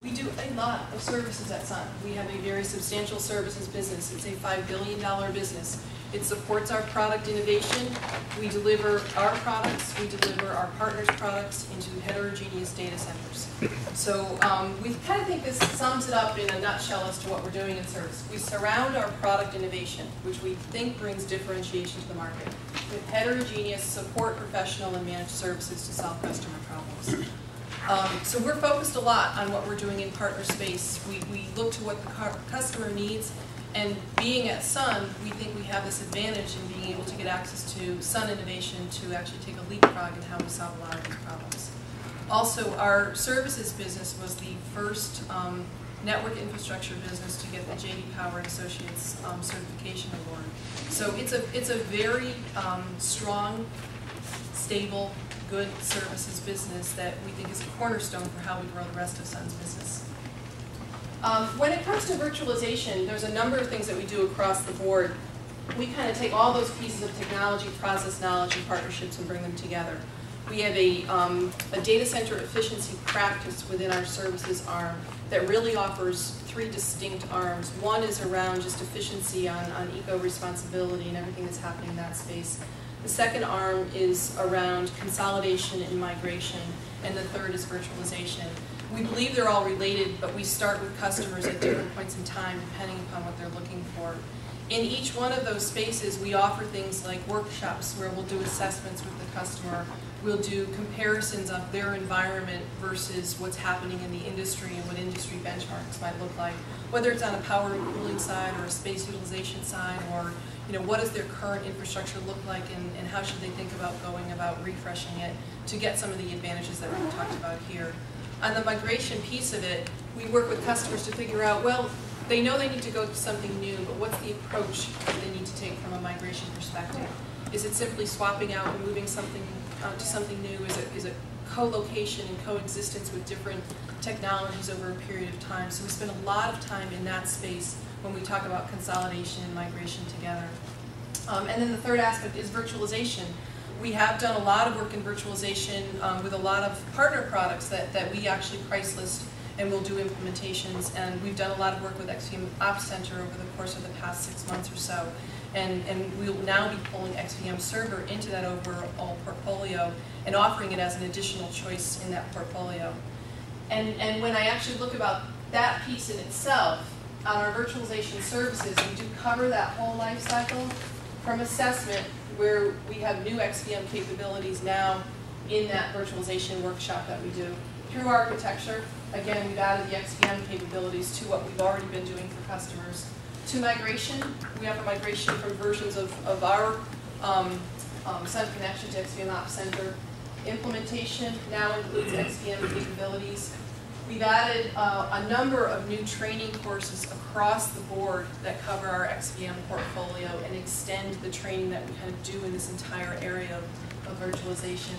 We do a lot of services at Sun. We have a very substantial services business. It's a $5 billion business. It supports our product innovation. We deliver our products, we deliver our partners' products into heterogeneous data centers. So we kind of think this sums it up in a nutshell as to what we're doing in service. We surround our product innovation, which we think brings differentiation to the market, with heterogeneous support, professional, and managed services to solve customer problems. So we're focused a lot on what we're doing in partner space. We look to what the customer needs, and being at Sun, we think we have this advantage in being able to get access to Sun innovation to actually take a leapfrog in how we solve a lot of these problems. Also, our services business was the first network infrastructure business to get the J.D. Power and Associates certification award. So it's a very strong, stable, good services business that we think is a cornerstone for how we grow the rest of Sun's business. When it comes to virtualization, there's a number of things that we do across the board. We kind of take all those pieces of technology, process knowledge, and partnerships and bring them together. We have a data center efficiency practice within our services arm that really offers three distinct arms. One is around just efficiency on eco-responsibility and everything that's happening in that space. The second arm is around consolidation and migration, and the third is virtualization. We believe they're all related, but we start with customers at different points in time depending upon what they're looking for. In each one of those spaces, we offer things like workshops where we'll do assessments with the customer. We'll do comparisons of their environment versus what's happening in the industry and what industry benchmarks might look like, whether it's on a power and cooling side or a space utilization side, or what does their current infrastructure look like, and how should they think about going about refreshing it to get some of the advantages that we've talked about here. On the migration piece of it, we work with customers to figure out, well, they know they need to go to something new, but what's the approach that they need to take from a migration perspective? Is it simply swapping out and moving something to something new? Is it co-location and coexistence with different technologies over a period of time? So we spend a lot of time in that space when we talk about consolidation and migration together. And then the third aspect is virtualization. We have done a lot of work in virtualization with a lot of partner products that we actually price list and we'll do implementations. And we've done a lot of work with XVM Ops Center over the course of the past 6 months or so. And we'll now be pulling XVM Server into that overall portfolio and offering it as an additional choice in that portfolio. And when I actually look about that piece in itself, on our virtualization services, we do cover that whole life cycle from assessment, where we have new XVM capabilities now in that virtualization workshop that we do. Through architecture, again, we've added the XVM capabilities to what we've already been doing for customers. To migration, we have a migration from versions of our Sun connection to XVM Ops Center. Implementation now includes XVM capabilities. We've added a number of new training courses across the board that cover our XVM portfolio and extend the training that we kind of do in this entire area of virtualization.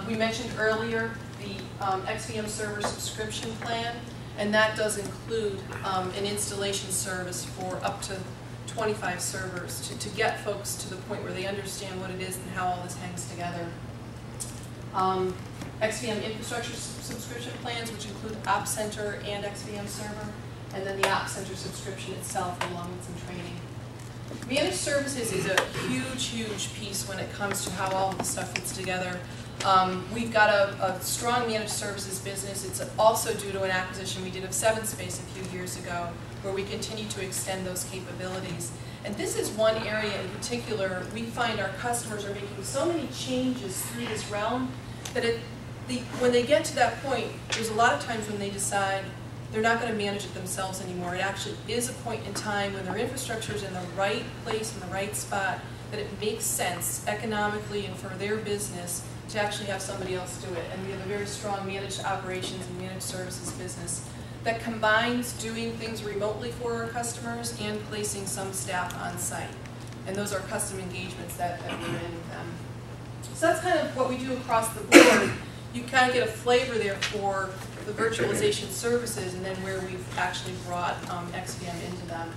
We mentioned earlier the XVM Server subscription plan, and that does include an installation service for up to 25 servers to get folks to the point where they understand what it is and how all this hangs together. XVM infrastructure subscription plans, which include Ops Center and XVM Server, and then the Ops Center subscription itself along with some training. Managed services is a huge, huge piece when it comes to how all of this stuff fits together. We've got a strong managed services business. It's also due to an acquisition we did of 7Space a few years ago, where we continue to extend those capabilities. And this is one area in particular we find our customers are making so many changes through this realm that when they get to that point, there's a lot of times when they decide they're not going to manage it themselves anymore. It actually is a point in time when their infrastructure is in the right place, in the right spot, that it makes sense economically and for their business to actually have somebody else do it. And we have a very strong managed operations and managed services business that combines doing things remotely for our customers and placing some staff on site. And those are custom engagements that we're in with them. So that's kind of what we do across the board. You kind of get a flavor there for the virtualization services and then where we've actually brought XVM into them.